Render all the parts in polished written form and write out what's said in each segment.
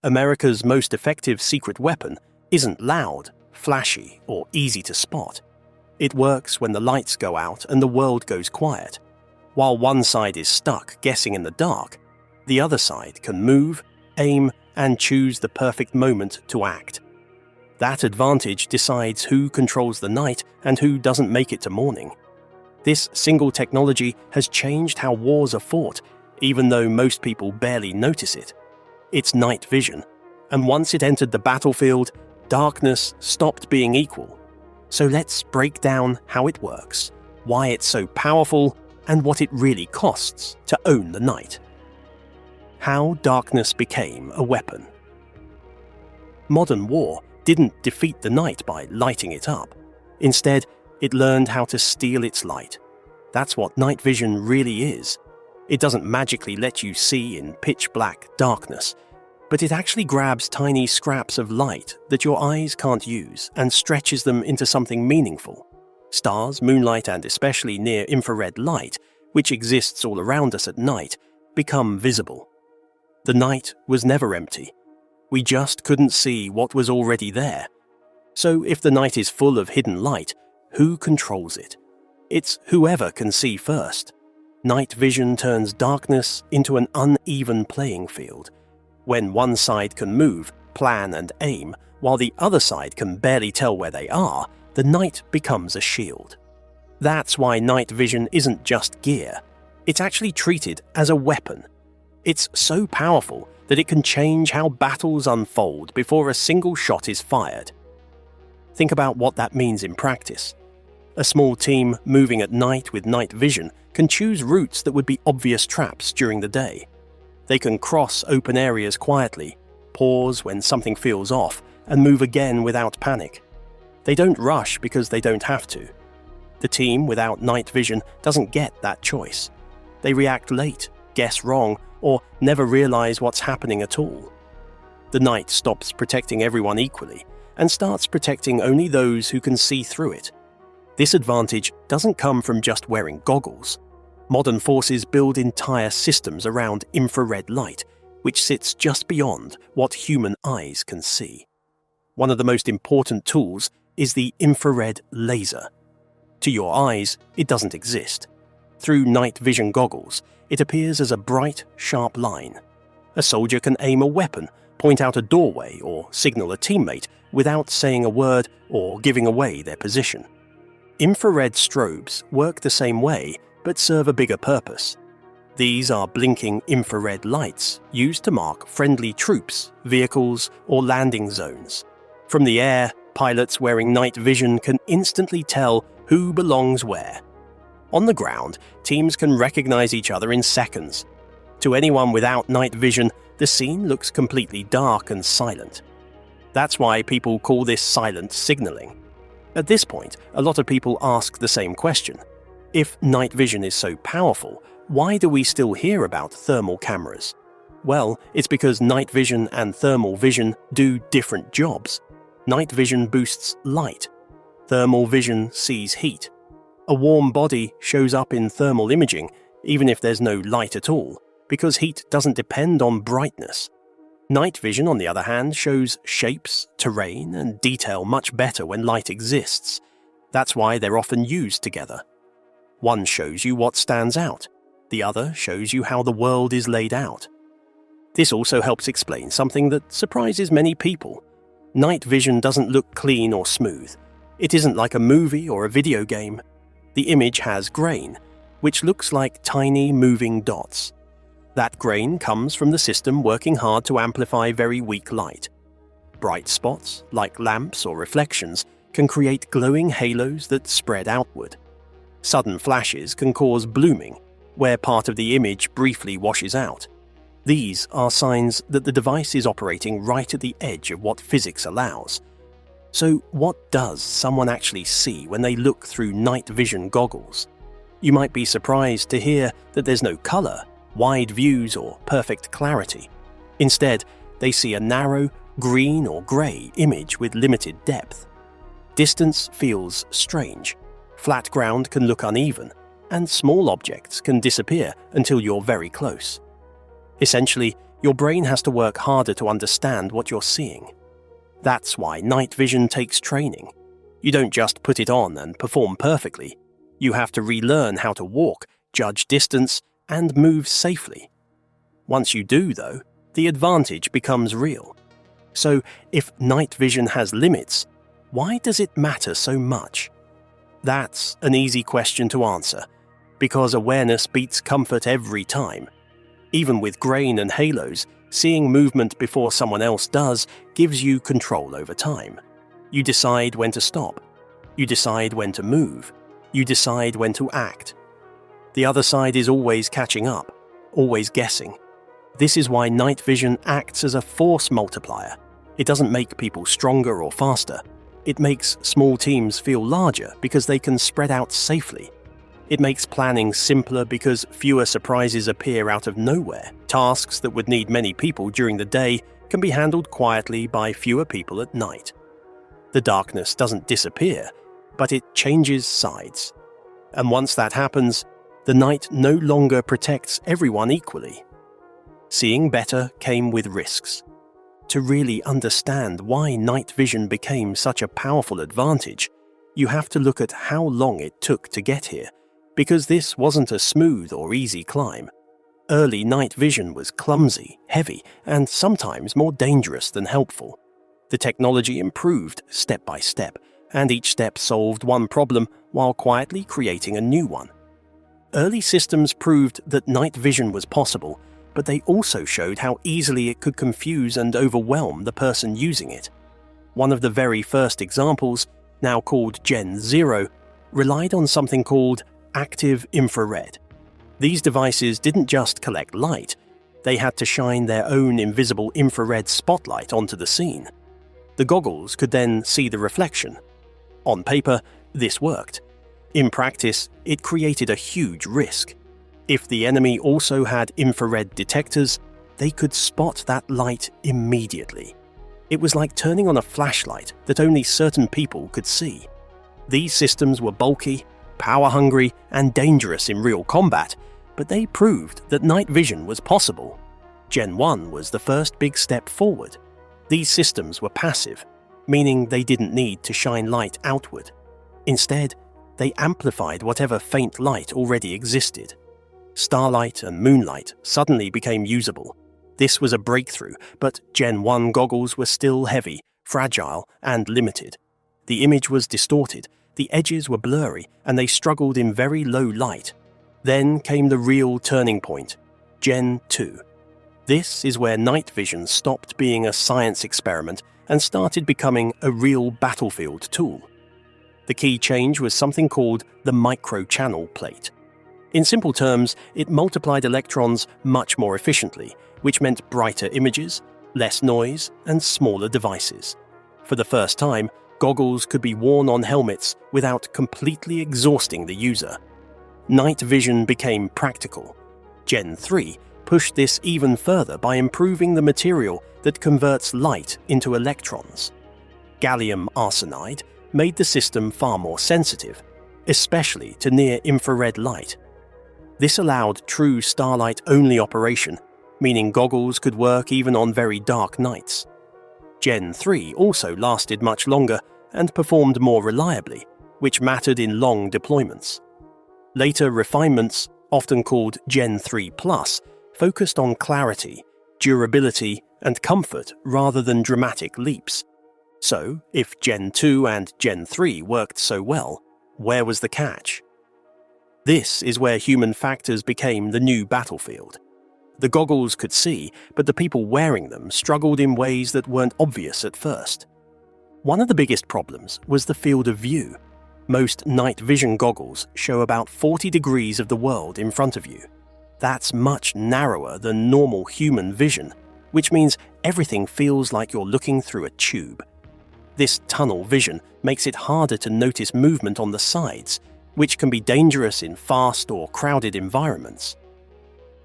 America's most effective secret weapon isn't loud, flashy, or easy to spot. It works when the lights go out and the world goes quiet. While one side is stuck guessing in the dark, the other side can move, aim, and choose the perfect moment to act. That advantage decides who controls the night and who doesn't make it to morning. This single technology has changed how wars are fought, even though most people barely notice it. It's night vision, and once it entered the battlefield, darkness stopped being equal. So let's break down how it works, why it's so powerful, and what it really costs to own the night. How darkness became a weapon. Modern war didn't defeat the night by lighting it up. Instead, it learned how to steal its light. That's what night vision really is. It doesn't magically let you see in pitch-black darkness, but it actually grabs tiny scraps of light that your eyes can't use and stretches them into something meaningful. Stars, moonlight, and especially near-infrared light, which exists all around us at night, become visible. The night was never empty. We just couldn't see what was already there. So if the night is full of hidden light, who controls it? It's whoever can see first. Night vision turns darkness into an uneven playing field. When one side can move, plan, and aim, while the other side can barely tell where they are, the night becomes a shield. That's why night vision isn't just gear. It's actually treated as a weapon. It's so powerful that it can change how battles unfold before a single shot is fired. Think about what that means in practice. A small team moving at night with night vision can choose routes that would be obvious traps during the day. They can cross open areas quietly, pause when something feels off, and move again without panic. They don't rush because they don't have to. The team without night vision doesn't get that choice. They react late, guess wrong, or never realize what's happening at all. The night stops protecting everyone equally and starts protecting only those who can see through it. This advantage doesn't come from just wearing goggles. Modern forces build entire systems around infrared light, which sits just beyond what human eyes can see. One of the most important tools is the infrared laser. To your eyes, it doesn't exist. Through night vision goggles, it appears as a bright, sharp line. A soldier can aim a weapon, point out a doorway, or signal a teammate without saying a word or giving away their position. Infrared strobes work the same way, but serve a bigger purpose. These are blinking infrared lights used to mark friendly troops, vehicles, or landing zones. From the air, pilots wearing night vision can instantly tell who belongs where. On the ground, teams can recognize each other in seconds. To anyone without night vision, the scene looks completely dark and silent. That's why people call this silent signaling. At this point, a lot of people ask the same question. If night vision is so powerful, why do we still hear about thermal cameras? Well, it's because night vision and thermal vision do different jobs. Night vision boosts light. Thermal vision sees heat. A warm body shows up in thermal imaging, even if there's no light at all, because heat doesn't depend on brightness. Night vision, on the other hand, shows shapes, terrain, and detail much better when light exists. That's why they're often used together. One shows you what stands out. The other shows you how the world is laid out. This also helps explain something that surprises many people. Night vision doesn't look clean or smooth. It isn't like a movie or a video game. The image has grain, which looks like tiny moving dots. That grain comes from the system working hard to amplify very weak light. Bright spots, like lamps or reflections, can create glowing halos that spread outward. Sudden flashes can cause blooming, where part of the image briefly washes out. These are signs that the device is operating right at the edge of what physics allows. So what does someone actually see when they look through night vision goggles? You might be surprised to hear that there's no color, wide views, or perfect clarity. Instead, they see a narrow, green or gray image with limited depth. Distance feels strange. Flat ground can look uneven, and small objects can disappear until you're very close. Essentially, your brain has to work harder to understand what you're seeing. That's why night vision takes training. You don't just put it on and perform perfectly. You have to relearn how to walk, judge distance, and move safely. Once you do, though, the advantage becomes real. So, if night vision has limits, why does it matter so much? That's an easy question to answer, because awareness beats comfort every time. Even with grain and halos, seeing movement before someone else does gives you control over time. You decide when to stop. You decide when to move. You decide when to act. The other side is always catching up, always guessing. This is why night vision acts as a force multiplier. It doesn't make people stronger or faster. It makes small teams feel larger because they can spread out safely. It makes planning simpler because fewer surprises appear out of nowhere. Tasks that would need many people during the day can be handled quietly by fewer people at night. The darkness doesn't disappear, but it changes sides. And once that happens, the night no longer protects everyone equally. Seeing better came with risks. To really understand why night vision became such a powerful advantage, you have to look at how long it took to get here, because this wasn't a smooth or easy climb. Early night vision was clumsy, heavy, and sometimes more dangerous than helpful. The technology improved step by step, and each step solved one problem while quietly creating a new one. Early systems proved that night vision was possible, but they also showed how easily it could confuse and overwhelm the person using it. One of the very first examples, now called Gen 0, relied on something called active infrared. These devices didn't just collect light, they had to shine their own invisible infrared spotlight onto the scene. The goggles could then see the reflection. On paper, this worked. In practice, it created a huge risk. If the enemy also had infrared detectors, they could spot that light immediately. It was like turning on a flashlight that only certain people could see. These systems were bulky, power-hungry, and dangerous in real combat, but they proved that night vision was possible. Gen 1 was the first big step forward. These systems were passive, meaning they didn't need to shine light outward. Instead, they amplified whatever faint light already existed. Starlight and moonlight suddenly became usable. This was a breakthrough, but Gen 1 goggles were still heavy, fragile, and limited. The image was distorted, the edges were blurry, and they struggled in very low light. Then came the real turning point, Gen 2. This is where night vision stopped being a science experiment and started becoming a real battlefield tool. The key change was something called the microchannel plate. In simple terms, it multiplied electrons much more efficiently, which meant brighter images, less noise, and smaller devices. For the first time, goggles could be worn on helmets without completely exhausting the user. Night vision became practical. Gen 3 pushed this even further by improving the material that converts light into electrons. Gallium arsenide made the system far more sensitive, especially to near-infrared light. This allowed true starlight-only operation, meaning goggles could work even on very dark nights. Gen 3 also lasted much longer and performed more reliably, which mattered in long deployments. Later refinements, often called Gen 3 Plus, focused on clarity, durability, and comfort rather than dramatic leaps. So, if Gen 2 and Gen 3 worked so well, where was the catch? This is where human factors became the new battlefield. The goggles could see, but the people wearing them struggled in ways that weren't obvious at first. One of the biggest problems was the field of view. Most night vision goggles show about 40 degrees of the world in front of you. That's much narrower than normal human vision, which means everything feels like you're looking through a tube. This tunnel vision makes it harder to notice movement on the sides, which can be dangerous in fast or crowded environments.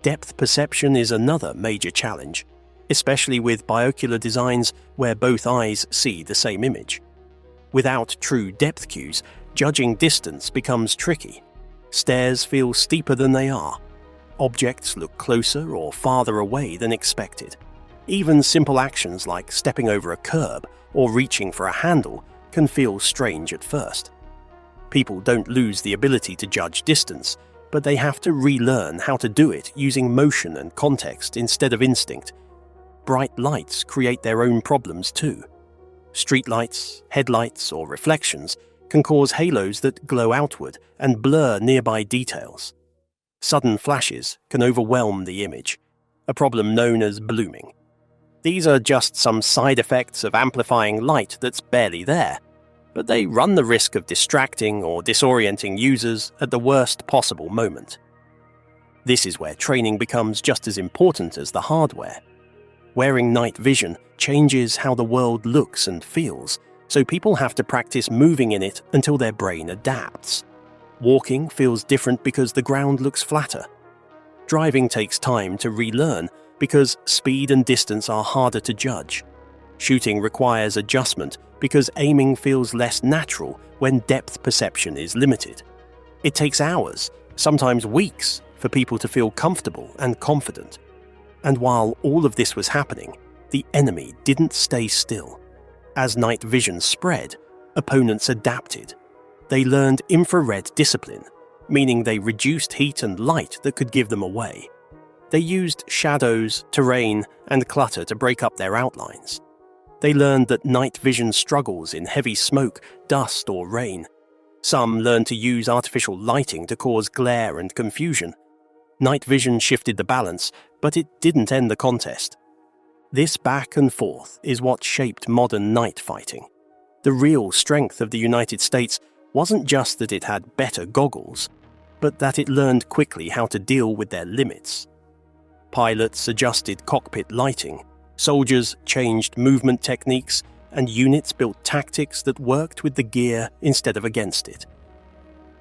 Depth perception is another major challenge, especially with binocular designs where both eyes see the same image. Without true depth cues, judging distance becomes tricky. Stairs feel steeper than they are. Objects look closer or farther away than expected. Even simple actions like stepping over a curb or reaching for a handle can feel strange at first. People don't lose the ability to judge distance, but they have to relearn how to do it using motion and context instead of instinct. Bright lights create their own problems too. Streetlights, headlights, or reflections can cause halos that glow outward and blur nearby details. Sudden flashes can overwhelm the image, a problem known as blooming. These are just some side effects of amplifying light that's barely there, but they run the risk of distracting or disorienting users at the worst possible moment. This is where training becomes just as important as the hardware. Wearing night vision changes how the world looks and feels, so people have to practice moving in it until their brain adapts. Walking feels different because the ground looks flatter. Driving takes time to relearn because speed and distance are harder to judge. Shooting requires adjustment because aiming feels less natural when depth perception is limited. It takes hours, sometimes weeks, for people to feel comfortable and confident. And while all of this was happening, the enemy didn't stay still. As night vision spread, opponents adapted. They learned infrared discipline, meaning they reduced heat and light that could give them away. They used shadows, terrain, and clutter to break up their outlines. They learned that night vision struggles in heavy smoke, dust, or rain. Some learned to use artificial lighting to cause glare and confusion. Night vision shifted the balance, but it didn't end the contest. This back and forth is what shaped modern night fighting. The real strength of the United States wasn't just that it had better goggles, but that it learned quickly how to deal with their limits. Pilots adjusted cockpit lighting, soldiers changed movement techniques, and units built tactics that worked with the gear instead of against it.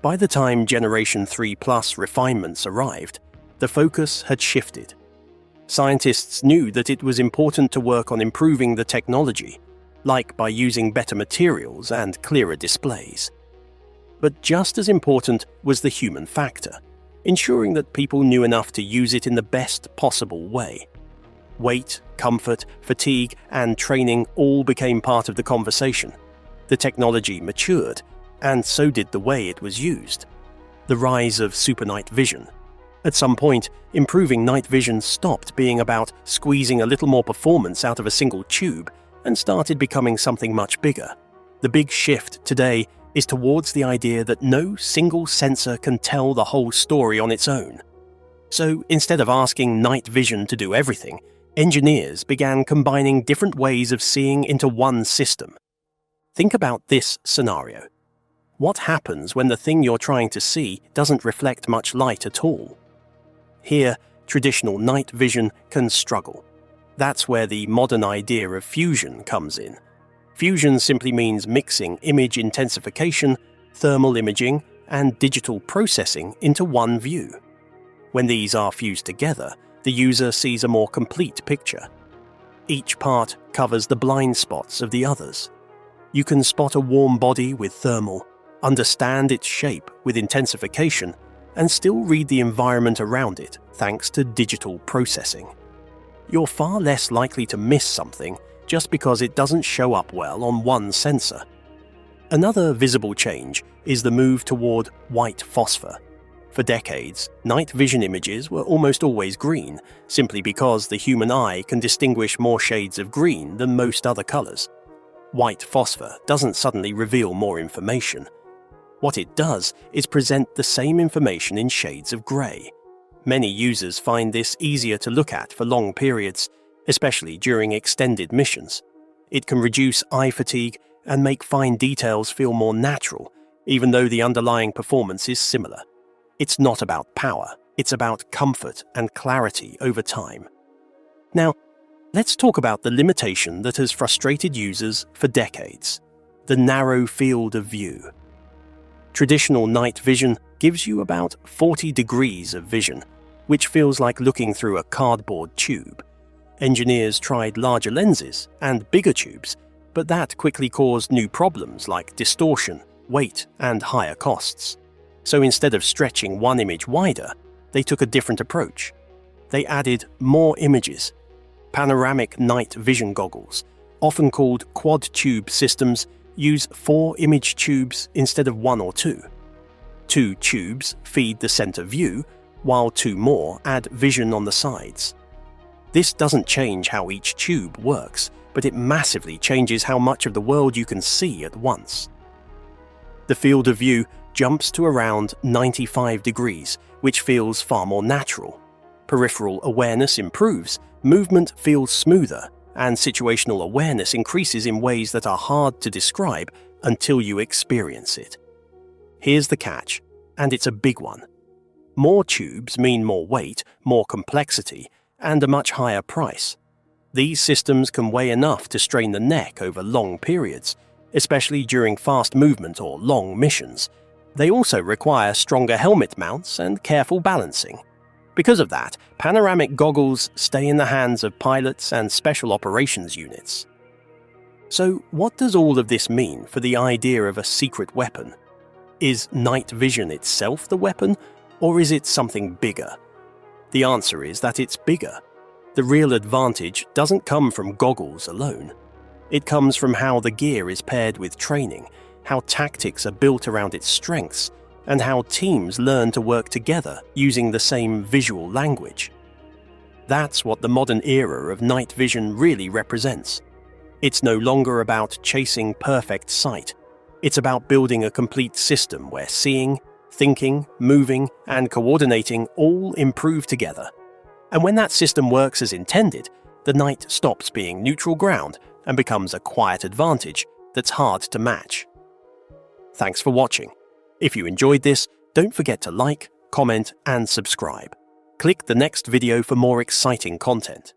By the time Generation 3+ refinements arrived, the focus had shifted. Scientists knew that it was important to work on improving the technology, like by using better materials and clearer displays. But just as important was the human factor, ensuring that people knew enough to use it in the best possible way. Weight, comfort, fatigue, and training all became part of the conversation. The technology matured, and so did the way it was used. The rise of super night vision. At some point, improving night vision stopped being about squeezing a little more performance out of a single tube and started becoming something much bigger. The big shift today is towards the idea that no single sensor can tell the whole story on its own. So instead of asking night vision to do everything, engineers began combining different ways of seeing into one system. Think about this scenario. What happens when the thing you're trying to see doesn't reflect much light at all? Here, traditional night vision can struggle. That's where the modern idea of fusion comes in. Fusion simply means mixing image intensification, thermal imaging, and digital processing into one view. When these are fused together, the user sees a more complete picture. Each part covers the blind spots of the others. You can spot a warm body with thermal, understand its shape with intensification, and still read the environment around it thanks to digital processing. You're far less likely to miss something just because it doesn't show up well on one sensor. Another visible change is the move toward white phosphor. For decades, night vision images were almost always green, simply because the human eye can distinguish more shades of green than most other colors. White phosphor doesn't suddenly reveal more information. What it does is present the same information in shades of gray. Many users find this easier to look at for long periods, especially during extended missions. It can reduce eye fatigue and make fine details feel more natural, even though the underlying performance is similar. It's not about power, it's about comfort and clarity over time. Now, let's talk about the limitation that has frustrated users for decades: the narrow field of view. Traditional night vision gives you about 40 degrees of vision, which feels like looking through a cardboard tube. Engineers tried larger lenses and bigger tubes, but that quickly caused new problems like distortion, weight, and higher costs. So instead of stretching one image wider, they took a different approach. They added more images. Panoramic night vision goggles, often called quad-tube systems, use 4 image tubes instead of 1 or 2. 2 tubes feed the center view, while 2 more add vision on the sides. This doesn't change how each tube works, but it massively changes how much of the world you can see at once. The field of view jumps to around 95 degrees, which feels far more natural. Peripheral awareness improves, movement feels smoother, and situational awareness increases in ways that are hard to describe until you experience it. Here's the catch, and it's a big one. More tubes mean more weight, more complexity, and a much higher price. These systems can weigh enough to strain the neck over long periods, especially during fast movement or long missions. They also require stronger helmet mounts and careful balancing. Because of that, panoramic goggles stay in the hands of pilots and special operations units. So, what does all of this mean for the idea of a secret weapon? Is night vision itself the weapon, or is it something bigger? The answer is that it's bigger. The real advantage doesn't come from goggles alone. It comes from how the gear is paired with training, how tactics are built around its strengths, and how teams learn to work together using the same visual language. That's what the modern era of night vision really represents. It's no longer about chasing perfect sight. It's about building a complete system where seeing, thinking, moving, and coordinating all improve together. And when that system works as intended, the night stops being neutral ground and becomes a quiet advantage that's hard to match. Thanks for watching. If you enjoyed this, don't forget to like, comment, and subscribe. Click the next video for more exciting content.